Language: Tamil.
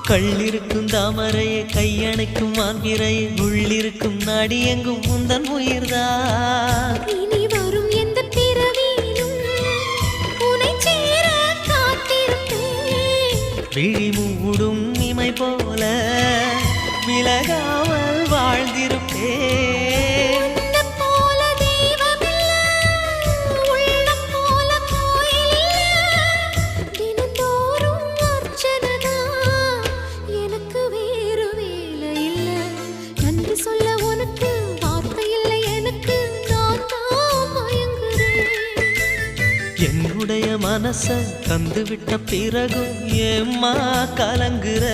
கள்ளிருக்கும் தாமரையை கையணைக்கும் மான்பிரையை உள்ளிருக்கும் நாடி எங்கும் முந்தன் உயிர்தான். இனி வரும் எந்த பிறவியிலும் உனை சேர காத்திருப்பேன். விழி மூடும் இமை போல விலகாமல் வாழ்ந்திருப்பேன். என்னுடைய மனச தந்துவிட்ட பிறகும் ஏம்மா கலங்குற?